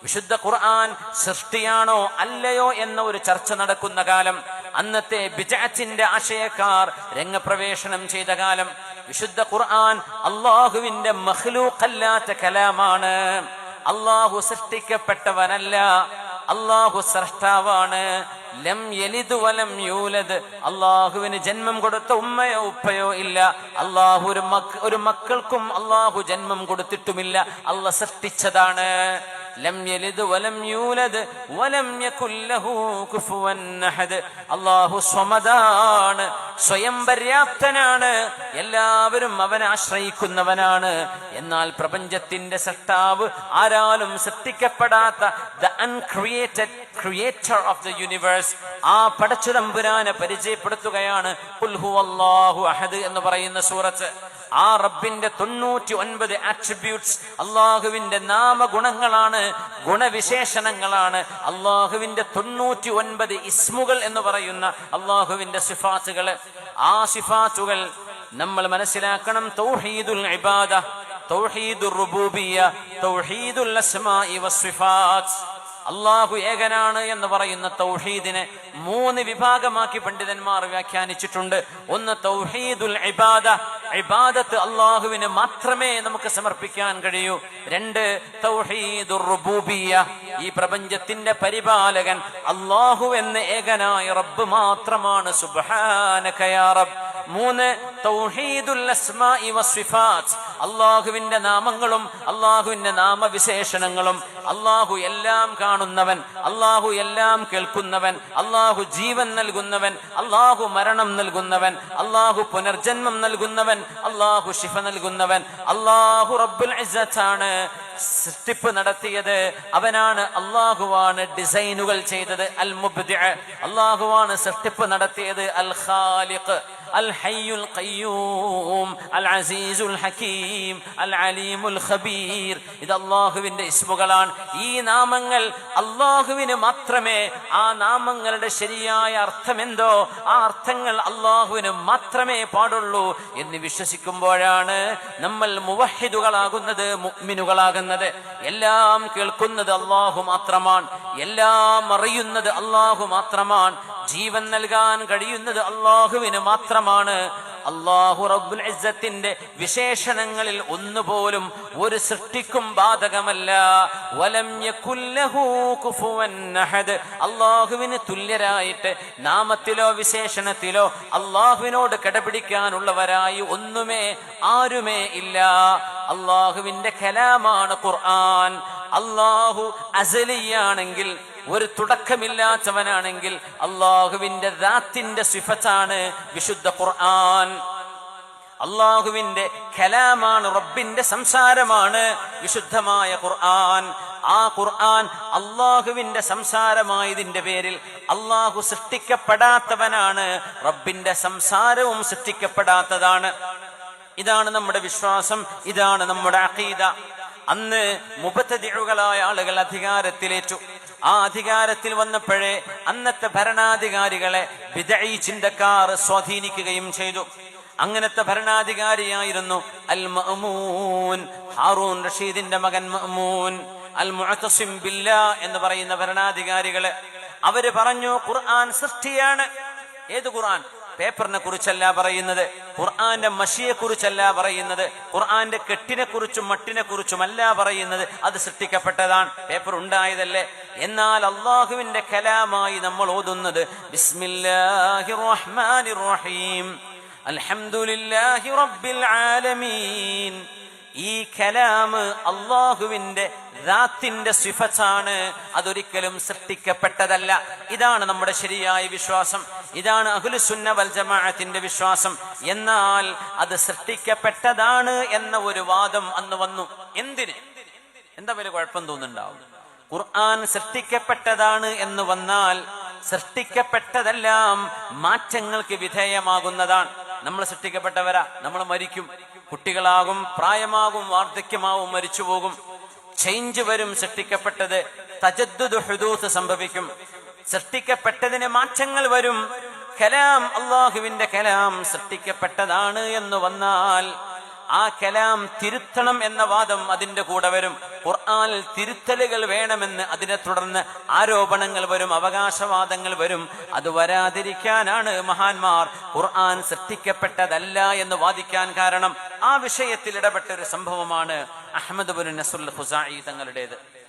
വിശുദ്ധ ഖുർആൻ സൃഷ്ടിയാണോ അല്ലയോ എന്ന ഒരു ചർച്ച നടക്കുന്ന കാലം, അന്നത്തെ ബിദ്അത്തിന്റെ ആശയക്കാർ രംഗപ്രവേശനം ചെയ്ത കാലം. വിശുദ്ധ ഖുർആൻ അല്ലാഹുവിന്റെ മഖ്ലൂഖല്ലാത്ത കലാമാണ്. അല്ലാഹു സൃഷ്ടിക്കപ്പെട്ടവനല്ല, അല്ലാഹു സ്രഷ്ടാവാണ്. ലം യലിദ് വലം യൂലദ്, അല്ലാഹുവിന് ജന്മം കൊടുത്ത ഉമ്മയോ ഉപ്പയോ ഇല്ല. അല്ലാഹു ഒരു മക്കൾക്കും അല്ലാഹു ജന്മം കൊടുത്തിട്ടുമില്ല. അല്ലാഹു സൃഷ്ടിച്ചതാണ്. ലം യലിദ് വലം യൂലദ് വലം യകുൽ ലഹു കുഫുവൻ അഹദ്. അല്ലാഹു സ്വമദാണ്, സ്വയം പര്യാപ്തനാണ്, എല്ലാവരും അവനെ ആശ്രയിക്കുന്നവനാണ്. എന്നാൽ പ്രപഞ്ചത്തിന്റെ സൃഷ്ടാവ്, ആരാലും സൃഷ്ടിക്കപ്പെടാത്ത the uncreated creator of the universe, ആ പടച്ചുതമ്പുരാനെ പരിചയപ്പെടുത്തുകയാണ് ഖുൽ ഹുവല്ലാഹു അഹദ് എന്ന് പറയുന്ന സൂറത്ത്. ആ റബ്ബിന്റെ 99 ആട്രിബ്യൂട്ട്സ്, അള്ളാഹുവിന്റെ നാമഗുണങ്ങളാണ്, ഗുണവിശേഷണങ്ങളാണ്. അള്ളാഹുവിന്റെ 99 ഇസ്മുകൾ എന്ന് പറയുന്ന അള്ളാഹുവിന്റെ സിഫാത്തുകൾ. ആ സിഫാത്തുകൾ നമ്മൾ മനസ്സിലാക്കണം. തൗഹീദുൽ ഇബാദ, തൗഹീദുർ റുബൂബിയ്യ, തൗഹീദുൽ അസ്മാഇ വസ്സിഫാത്ത്. അള്ളാഹു ഏകനാണ് എന്ന് പറയുന്ന തൗഹീദിനെ 3 വിഭാഗമാക്കി പണ്ഡിതന്മാർ വ്യാഖ്യാനിച്ചിട്ടുണ്ട്. ഒന്ന് തൗഹീദുൽ ഇബാദ, ഇബാദത്ത് അള്ളാഹുവിന് മാത്രമേ നമുക്ക് സമർപ്പിക്കാൻ കഴിയൂ. 2 തൗഹീദുർ റുബൂബിയ്യ, ഈ പ്രപഞ്ചത്തിന്റെ പരിപാലകൻ അള്ളാഹു എന്ന ഏകനായ റബ്ബ് മാത്രമാണ്. സുബ്ഹാനക യാ റബ്ബ്. 3 തൗഹീദുൽ അസ്മാഇ വസ്സിഫാത്ത്, അള്ളാഹുവിന്റെ നാമങ്ങളും അള്ളാഹുവിന്റെ നാമവിശേഷണങ്ങളും. അള്ളാഹു എല്ലാം കാണുന്നവൻ, അള്ളാഹു എല്ലാം കേൾക്കുന്നവൻ, അള്ളാഹു ജീവൻ നൽകുന്നവൻ, അള്ളാഹു മരണം നൽകുന്നവൻ, അള്ളാഹു പുനർജന്മം നൽകുന്നവൻ, അള്ളാഹു ശിഫ നൽകുന്നവൻ. അള്ളാഹു റബ്ബുൽ ഇസ്സത്താണ് സൃഷ്ടിപ്പ് നടത്തിയത്, അവനാണ്. അള്ളാഹുവാണ് ഡിസൈനുകൾ ചെയ്തത്. അൽ മുബ്ദിഅ, അള്ളാഹുവാണ് സൃഷ്ടിപ്പ് നടത്തിയത്. അൽ ഖാലിഖ്, അൽ ഹയ്യുൽ ഖയ്യൂം, അൽ അസീസുൽ ഹകീം, അൽ അലീമുൽ ഖബീർ. ഇത് അള്ളാഹുവിന്റെ ഇസ്മുകളാണ്. ഈ നാമങ്ങൾ അള്ളാഹുവിന് മാത്രമേ, ആ നാമങ്ങളുടെ ശരിയായ അർത്ഥമെന്തോ ആ അർത്ഥങ്ങൾ അള്ളാഹുവിന് മാത്രമേ പാടുള്ളൂ എന്ന് വിശ്വസിക്കുമ്പോഴാണ് നമ്മൾ മുവഹിദുകളാകുന്നത്, മുഅ്മിനുകളാകുന്നത്. എല്ലാം കേൾക്കുന്നത് അള്ളാഹു മാത്രമാണ്, എല്ലാം അറിയുന്നത് അള്ളാഹു മാത്രമാണ്, ജീവൻ നൽകാൻ കഴിയുന്നത് അള്ളാഹുവിന് മാത്രമാണ്. അള്ളാഹു റബ്ബുൽ ഇസ്സത്തിന്റെ വിശേഷണങ്ങളിൽ ഒന്നുപോലും ഒരു സൃഷ്ടിക്കും ബാധകമല്ല. വലം യകുൽ ലഹു കുഫുവൻ അഹദ്, അള്ളാഹുവിന് തുല്യരായിട്ട് നാമത്തിലോ വിശേഷണത്തിലോ അള്ളാഹുവിനോട് കിടപിടിക്കാനുള്ളവരായി ഒന്നുമേ ആരുമേ ഇല്ല. അള്ളാഹുവിന്റെ കലാമാണ് ഖുർആൻ. അള്ളാഹു അസലിയാണെങ്കിൽ, ഒരു തുടക്കമില്ലാത്തവനാണെങ്കിൽ, അള്ളാഹുവിന്റെ ദാത്തിന്റെ സിഫത്താണ് വിശുദ്ധ ഖുർആൻ. അള്ളാഹുവിന്റെ കലാമാണ്, റബ്ബിന്റെ സംസാരമാണ് വിശുദ്ധമായ ഖുർആൻ. ആ ഖുർആൻ അള്ളാഹുവിന്റെ സംസാരമായതിന്റെ പേരിൽ അള്ളാഹു സൃഷ്ടിക്കപ്പെടാത്തവനാണ്, റബ്ബിന്റെ സംസാരവും സൃഷ്ടിക്കപ്പെടാത്തതാണ്. ഇതാണ് നമ്മുടെ വിശ്വാസം, ഇതാണ് നമ്മുടെ അഖീദ. അന്ന് മുബത്തദിഉകളായ ആളുകൾ അധികാരത്തിലേറ്റു. ആ അധികാരത്തിൽ വന്നപ്പോഴേ അന്നത്തെ ഭരണാധികാരികളെ ബിദ്ഈ ചിന്തക്കാർ സ്വാധീനിക്കുകയും ചെയ്തു. അങ്ങനത്തെ ഭരണാധികാരിയായിരുന്നു അൽ മഅ്മൂൻ, ഹാറൂൻ റഷീദിന്റെ മകൻ മഅ്മൂൻ. അൽ മുഅ്തസിം ബില്ലാ എന്ന് പറയുന്ന ഭരണാധികാരികള് അവര് പറഞ്ഞു, ഖുർആൻ സൃഷ്ടിയാണ്. ഏത് ഖുർആൻ? പേപ്പറിനെ കുറിച്ചല്ല പറയുന്നത്, ഖുർആന്റെ മഷിയെ കുറിച്ചല്ല പറയുന്നത്, ഖുർആന്റെ കെട്ടിനെ കുറിച്ചും മട്ടിനെ കുറിച്ചുമല്ല പറയുന്നത്. അത് സൃഷ്ടിക്കപ്പെട്ടതാണ്, പേപ്പർ ഉണ്ടായതല്ലേ. എന്നാൽ അള്ളാഹുവിന്റെ കലാമായി നമ്മൾ ഓതുന്നത് ബിസ്മില്ലാഹിർ റഹ്മാനിർ റഹീം, അൽഹംദുലില്ലാഹി റബ്ബിൽ ആലമീൻ. ഈ കലാമ് അള്ളാഹുവിന്റെ ദാത്തിന്റെ സിഫത്താണ്, അതൊരിക്കലും സൃഷ്ടിക്കപ്പെട്ടതല്ല. ഇതാണ് നമ്മുടെ ശരിയായ വിശ്വാസം, ഇതാണ് അഹ്ലുസുന്ന വൽ ജമാഅത്തിന്റെ വിശ്വാസം. എന്നാൽ അത് സൃഷ്ടിക്കപ്പെട്ടതാണ് എന്ന ഒരു വാദം അന്ന് വന്നു. എന്തിന്? എന്താ വലിയ കുഴപ്പം തോന്നുന്നുണ്ടാവും? ഖുർആൻ സൃഷ്ടിക്കപ്പെട്ടതാണ് എന്ന് വന്നാൽ സൃഷ്ടിക്കപ്പെട്ടതെല്ലാം മാറ്റങ്ങൾക്ക് വിധേയമാകുന്നതാണ്. നമ്മൾ സൃഷ്ടിക്കപ്പെട്ടവരാ, നമ്മൾ മരിക്കും, കുട്ടികളാകും, പ്രായമാകും, വാർദ്ധക്യമാവും, മരിച്ചു പോകും. ചേഞ്ച് വരും. സൃഷ്ടിക്കപ്പെട്ടത് തജദ്ദുദ് ഹുദൂസ് സംഭവിക്കും. സൃഷ്ടിക്കപ്പെട്ടതിന് മാറ്റങ്ങൾ വരും. കലാം, അള്ളാഹുവിന്റെ കലാം സൃഷ്ടിക്കപ്പെട്ടതാണ് എന്ന് വന്നാൽ ആ കലാം തിരുത്തണം എന്ന വാദം അതിന്റെ കൂടെ വരും. ഖുർആനിൽ തിരുത്തലുകൾ വേണമെന്ന് അതിനെ തുടർന്ന് ആരോപണങ്ങൾ വരും, അവകാശവാദങ്ങൾ വരും. അത് വരാതിരിക്കാനാണ് മഹാന്മാർ ഖുർആൻ സൃഷ്ടിക്കപ്പെട്ടതല്ല എന്ന് വാദിക്കാൻ കാരണം. ആ വിഷയത്തിൽ ഇടപെട്ട ഒരു സംഭവമാണ് അഹ്മദ് ഇബ്നു നസ്റുൽ ഖുസാഇ തങ്ങളുടേത്.